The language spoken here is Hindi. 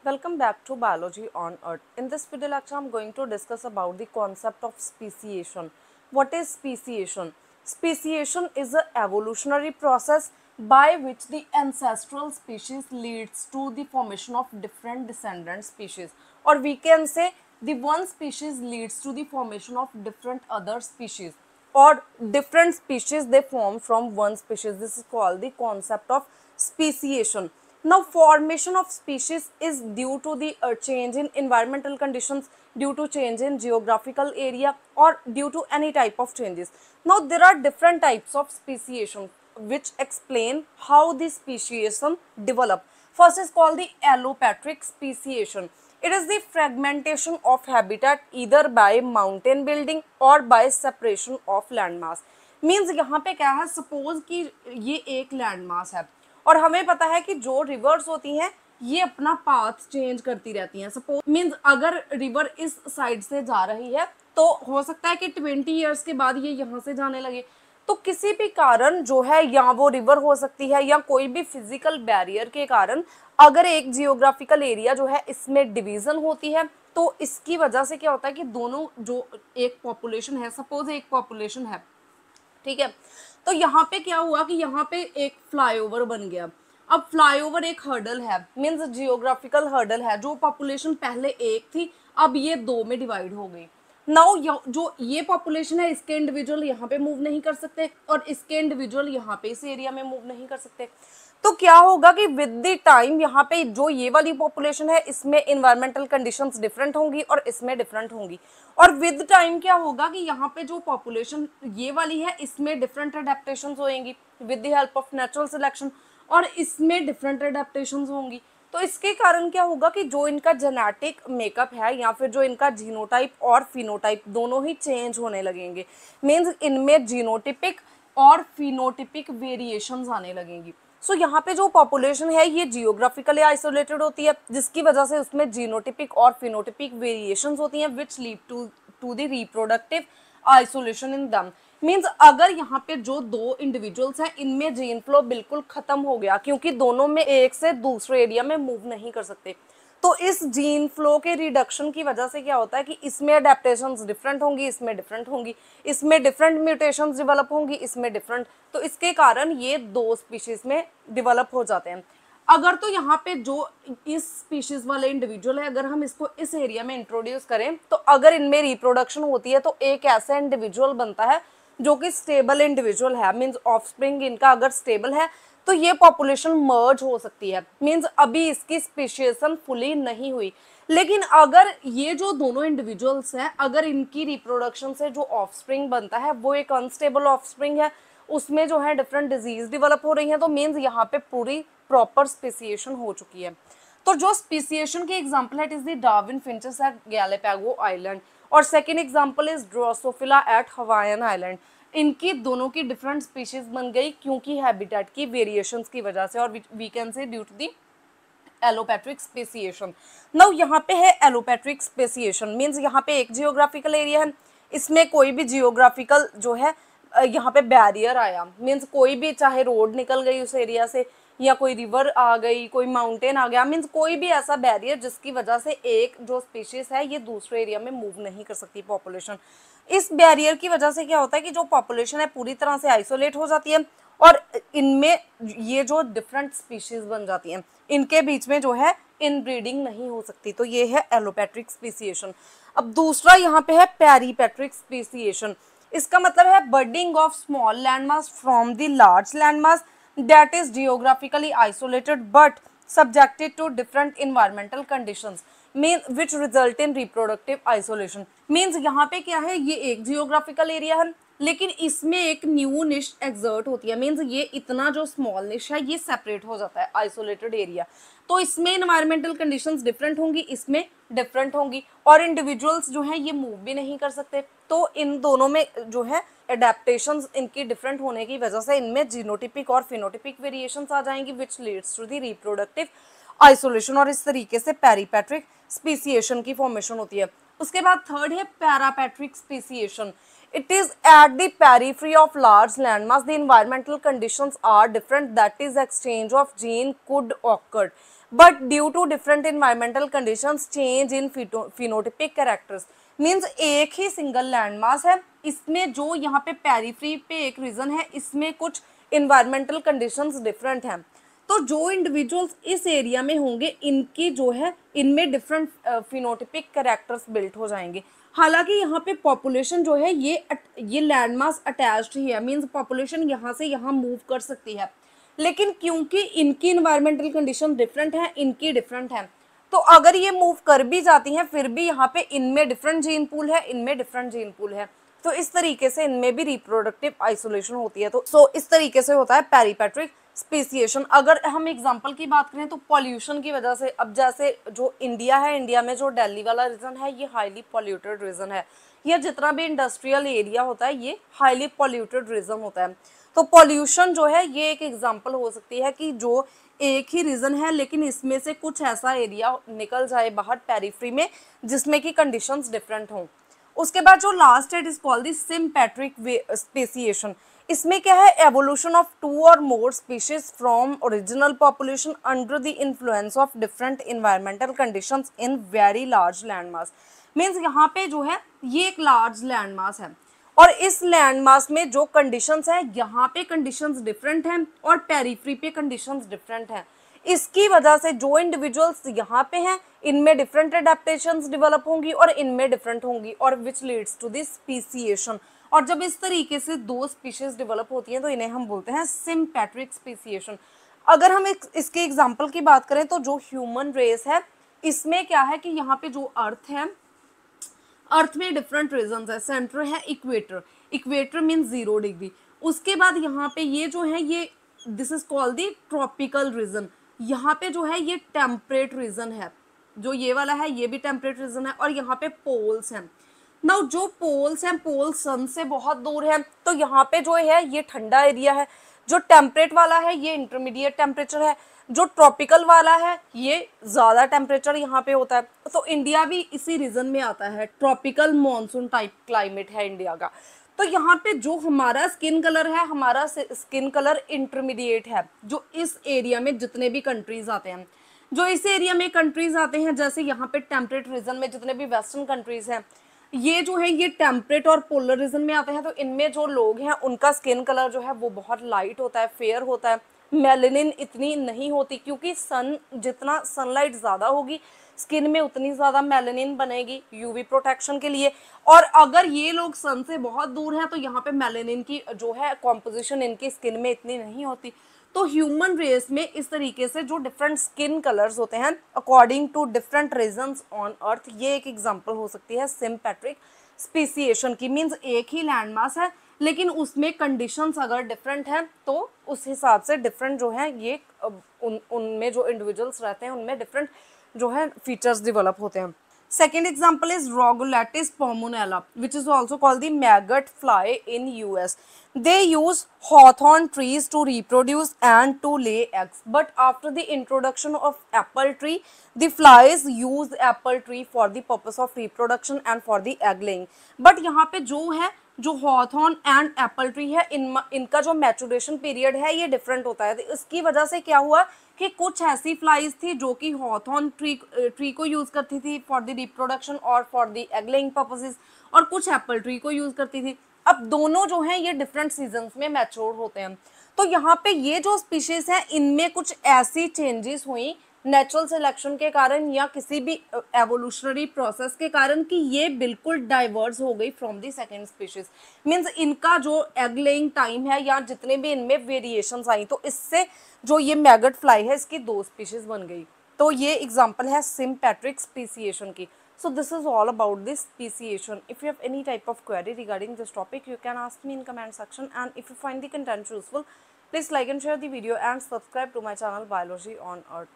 Welcome back to Biology on Earth. In this video lecture, I am going to discuss about the concept of speciation. What is speciation? Speciation is an evolutionary process by which the ancestral species leads to the formation of different descendant species, or we can say the one species leads to the formation of different other species, or different species they form from one species. This is called the concept of speciation. Now, formation of species is due to the change in environmental conditions, due to change in geographical area, or due to any type of changes. Now, there are different types of speciation which explain how the speciation develop. First is called the allopatric speciation. It is the fragmentation of habitat either by mountain building or by separation of landmass. Means यहाँ पे क्या है, सपोज कि ये एक लैंडमास है और हमें पता है कि जो रिवर्स होती हैं ये अपना पाथ चेंज करती रहती हैं. सपोज मीन्स अगर रिवर इस साइड से जा रही है तो हो सकता है कि 20 ईयर्स के बाद ये यहाँ से जाने लगे. तो किसी भी कारण जो है, या वो रिवर हो सकती है या कोई भी फिजिकल बैरियर के कारण अगर एक जियोग्राफिकल एरिया जो है इसमें डिवीजन होती है तो इसकी वजह से क्या होता है कि दोनों जो एक पॉपुलेशन है, सपोज एक पॉपुलेशन है, ठीक है, तो यहाँ पे क्या हुआ कि यहाँ पे एक फ्लाईओवर बन गया. अब फ्लाईओवर एक हर्डल है, मीन्स जियोग्राफिकल हर्डल है. जो पॉपुलेशन पहले एक थी अब ये दो में डिवाइड हो गई. नाउ जो ये पॉपुलेशन है इसके इंडिविजुअल यहाँ पे मूव नहीं कर सकते और इसके इंडिविजुअल यहाँ पे इस एरिया में मूव नहीं कर सकते. तो क्या होगा कि विद द टाइम यहाँ पे जो ये वाली पॉपुलेशन है इसमें इन्वायरमेंटल कंडीशंस डिफरेंट होंगी और इसमें डिफरेंट होंगी. और विद टाइम क्या होगा कि यहाँ पे जो पॉपुलेशन ये वाली है इसमें डिफरेंट अडेप्टेशंस होंगी with the help of natural selection, और इसमें डिफरेंट अडेप्टेशंस होंगी. तो इसके कारण क्या होगा कि जो इनका जेनेटिक मेकअप है या फिर जो इनका जीनोटाइप और फिनोटाइप दोनों ही चेंज होने लगेंगे. मीन्स इनमें जीनोटिपिक और फिनोटिपिक वेरिएशंस आने लगेंगी. सो यहाँ पे जो पॉपुलेशन है ये जियोग्राफिकली आइसोलेटेड होती है जिसकी वजह से उसमें जीनोटिपिक और फिनोटिपिक वेरिएशंस होती हैं which lead to the reproductive isolation in them. Means अगर यहाँ पे जो दो इंडिविजुअल्स हैं इनमें जीन फ्लो बिल्कुल खत्म हो गया क्योंकि दोनों में एक से दूसरे एरिया में मूव नहीं कर सकते, तो इस जीन फ्लो के रिडक्शन की वजह से क्या होता है कि इसमें अडेप्टेशंस डिफरेंट होंगी, इसमें डिफरेंट होंगी, इसमें डिफरेंट म्यूटेशंस डेवलप होंगी, इसमें डिफरेंट. तो इसके कारण ये दो स्पीशीज में डेवलप हो जाते हैं. अगर तो यहाँ पे जो इस स्पीशीज वाले इंडिविजुअल है अगर हम इसको इस एरिया में इंट्रोड्यूस करें तो अगर इनमें रिप्रोडक्शन होती है तो एक ऐसा इंडिविजुअल बनता है जो कि स्टेबल इंडिविजुअल है. मीन्स ऑफस्प्रिंग इनका अगर स्टेबल है तो ये पॉपुलेशन मर्ज हो सकती है. मीन्स अभी इसकी स्पेशिएशन फुली नहीं हुई, लेकिन अगर ये जो दोनों इंडिविजुअल्स हैं अगर इनकी रिप्रोडक्शन से जो ऑफस्प्रिंग बनता है वो एक अनस्टेबल ऑफस्प्रिंग है, उसमें जो है डिफरेंट डिजीज डेवलप हो रही है, तो मीन्स यहाँ पे पूरी प्रॉपर स्पेसिएशन हो चुकी है. तो जो स्पेसिएशन की एग्जांपल है it is the Darwin finches at Galapagos island और second example is Drosophila at Hawaiian island. इनकी दोनों की डिफरेंट स्पीशीज बन गई क्योंकि हैबिटेट की वेरिएशंस की वजह से, और we can say due to the allopatric speciation. Now यहाँ पे है एलोपैट्रिक स्पेसिएशन मीन्स यहाँ पे एक जियोग्राफिकल एरिया है, इसमें कोई भी जियोग्राफिकल जो है यहाँ पे बैरियर आया, मीन्स कोई भी चाहे रोड निकल गई उस एरिया से या कोई रिवर आ गई, कोई माउंटेन आ गया, मीन्स कोई भी ऐसा बैरियर जिसकी वजह से एक जो स्पीशीज है ये दूसरे एरिया में मूव नहीं कर सकती पॉपुलेशन. इस बैरियर की वजह से क्या होता है कि जो पॉपुलेशन है पूरी तरह से आइसोलेट हो जाती है और इनमें ये जो डिफरेंट स्पीशीज बन जाती हैं इनके बीच में जो है इनब्रीडिंग नहीं हो सकती. तो ये है एलोपैट्रिक स्पेसिएशन. अब दूसरा यहाँ पे है पेरीपैट्रिक स्पेसिएशन. इसका मतलब है budding of small landmass from the large landmass that is geographically isolated but subjected to different environmental conditions mean which result in reproductive isolation. means यहाँ पे क्या है, ये एक जियोग्राफिकल एरिया है लेकिन इसमें एक न्यू निश एक्सर्ट होती है. मीन्स ये इतना जो स्मॉल निश है ये सेपरेट हो जाता है आइसोलेटेड एरिया, तो इसमें इन्वायरमेंटल कंडीशंस डिफरेंट होंगी, इसमें डिफरेंट होंगी और इंडिविजुअल्स जो है ये मूव भी नहीं कर सकते. तो इन दोनों में जो है एडेप्टेशंस इनकी डिफरेंट होने की वजह से इनमें जीनोटिपिक और फिनोटिपिक वेरिएशंस आ जाएंगी which leads to the reproductive isolation और इस तरीके से पेरीपैट्रिक स्पेसिएशन की फॉर्मेशन होती है. उसके बाद थर्ड है पैरापैट्रिक speciation. It is at the periphery of large landmass. The environmental conditions are different. That is, exchange of gene could occur. But due to different environmental conditions change in phenotypic characters. Means एक ही सिंगल लैंड मास है, इसमें जो यहाँ पे पेरीफ्री पे एक रीजन है, इसमें कुछ इन्वायरमेंटल कंडीशंस डिफरेंट हैं, तो जो इंडिविजुअल्स इस एरिया में होंगे इनकी जो है इनमें डिफरेंट फिनोटिपिक कैरेक्टर्स बिल्ट हो जाएंगे। हालांकि यहाँ पे पॉपुलेशन जो है ये लैंडमास अटैच्ड ही है, मींस पॉपुलेशन यहाँ से यहाँ मूव कर सकती है, लेकिन क्योंकि इनकी इन्वायरमेंटल कंडीशन डिफरेंट है, इनकी डिफरेंट है, तो अगर ये मूव कर भी जाती हैं फिर भी यहाँ पे इनमें डिफरेंट जीन पूल है, इनमें डिफरेंट जीन पूल है, तो इस तरीके से इनमें भी रिप्रोडक्टिव आइसोलेशन होती है। तो इस तरीके से होता है पेरीपेट्रिक स्पेसिएशन। अगर हम एग्जांपल की बात करें तो पॉल्यूशन की वजह से, अब जैसे जो इंडिया है, इंडिया में जो दिल्ली वाला रीजन है ये हाईली पॉल्यूटेड रीजन है, या जितना भी इंडस्ट्रियल एरिया होता है ये हाईली पॉल्यूटेड रीजन होता है। तो पॉल्यूशन जो है ये एक एग्जांपल हो सकती है कि जो एक ही रीजन है लेकिन इसमें से कुछ ऐसा एरिया निकल जाए बाहर पेरिफ्री में जिसमें कि कंडीशंस डिफरेंट हों। उसके बाद जो लास्ट है it is called the sympatric speciation. इसमें क्या है, एवोल्यूशन ऑफ 2 और more species from original population under the influence of different environmental conditions in very large landmass. Means यहाँ पे जो है ये एक लार्ज लैंडमास है और इस लैंडमास में जो कंडीशंस है यहाँ पे कंडीशंस डिफरेंट हैं और पेरिफ्री पे कंडीशंस डिफरेंट हैं। इसकी वजह से जो इंडिविजुअल्स यहाँ पे हैं इनमें डिफरेंट एडेप्टेशंस डेवलप होंगी और इनमें डिफरेंट होंगी, और which leads to this speciation. और जब इस तरीके से 2 स्पीशीज डेवलप होती हैं तो इन्हें हम बोलते हैं सिम्पेट्रिक स्पीसिएशन। अगर हम इसके एग्जाम्पल की बात करें तो जो ह्यूमन रेस है इसमें क्या है कि यहाँ पे जो अर्थ है, अर्थ में डिफरेंट रीजन्स है। सेंटर है इक्वेटर, इक्वेटर मीन 0 डिग्री। उसके बाद यहाँ पे ये जो है ये this is called the tropical region. यहाँ पे जो है ये टेम्परेट रीजन है, जो ये वाला है ये भी टेम्परेट रीजन है, और यहाँ पे पोल्स हैं। नाउ जो पोल्स हैं, पोल सन से बहुत दूर है, तो यहाँ पे जो है ये ठंडा एरिया है। जो टेम्परेट वाला है ये इंटरमीडिएट टेम्परेचर है, जो ट्रॉपिकल वाला है ये ज़्यादा टेम्परेचर यहाँ पे होता है। तो इंडिया भी इसी रीजन में आता है, ट्रॉपिकल मॉनसून टाइप क्लाइमेट है इंडिया का। तो यहाँ पे जो हमारा स्किन कलर है, हमारा स्किन कलर इंटरमीडिएट है। जो इस एरिया में जितने भी कंट्रीज आते हैं, जो इस एरिया में कंट्रीज आते हैं, जैसे यहाँ पे टेम्परेट रीजन में जितने भी वेस्टर्न कंट्रीज हैं ये जो है ये टेम्परेट और पोलर रीजन में आते हैं, तो इनमें जो लोग हैं उनका स्किन कलर जो है वो बहुत लाइट होता है, फेयर होता है। मेलेनिन इतनी नहीं होती क्योंकि सन जितना सनलाइट ज़्यादा होगी स्किन में उतनी ज़्यादा मेलेनिन बनेगी यूवी प्रोटेक्शन के लिए। और अगर ये लोग सन से बहुत दूर हैं तो यहाँ पे मेलेनिन की जो है कॉम्पोजिशन इनकी स्किन में इतनी नहीं होती। तो ह्यूमन रेस में इस तरीके से जो डिफरेंट स्किन कलर्स होते हैं according to different regions on earth, ये एक एग्जांपल हो सकती है सिम्पेट्रिक स्पीसिएशन की। मींस एक ही लैंडमास है लेकिन उसमें कंडीशंस अगर डिफरेंट हैं तो उस हिसाब से डिफरेंट जो है ये उनमें जो इंडिविजुअल्स रहते हैं उनमें डिफरेंट जो है फीचर्स डेवलप होते हैं। Second example is Rogulatis pomonella, which is also called the maggot fly in US. They use hawthorn trees to reproduce and to lay eggs. But after the introduction of apple tree, the flies use apple tree for the purpose of reproduction and for the egg laying. But यहाँ पे जो है जो हॉथॉर्न एंड एप्पल ट्री है इनका जो मैचुरेशन पीरियड है ये डिफरेंट होता है। तो इसकी वजह से क्या हुआ कि कुछ ऐसी फ्लाइज थी जो कि हॉथॉर्न ट्री को यूज करती थी फॉर द रिप्रोडक्शन और for the egg laying purposes, और कुछ एप्पल ट्री को यूज करती थी। अब दोनों जो हैं ये डिफरेंट सीजन्स में मैच्योर होते हैं। तो यहाँ पे ये जो स्पीशीज हैं इनमें कुछ ऐसी चेंजेस हुई नेचुरल सिलेक्शन के कारण या किसी भी एवोल्यूशनरी प्रोसेस के कारण कि ये बिल्कुल डाइवर्स हो गई from the second species. Means इनका जो एग लेइंग टाइम है या जितने भी इनमें वेरिएशंस आई तो इससे जो ये मैगट फ्लाई है इसकी 2 स्पीशीज बन गई। तो ये एग्जांपल है सिम्पेट्रिक स्पीसिएशन की। So this is all about this speciation. If you have any type of query regarding this topic, you can ask me in comment section. And if you find the content useful, please like and share the video and subscribe to my channel Biology on Earth.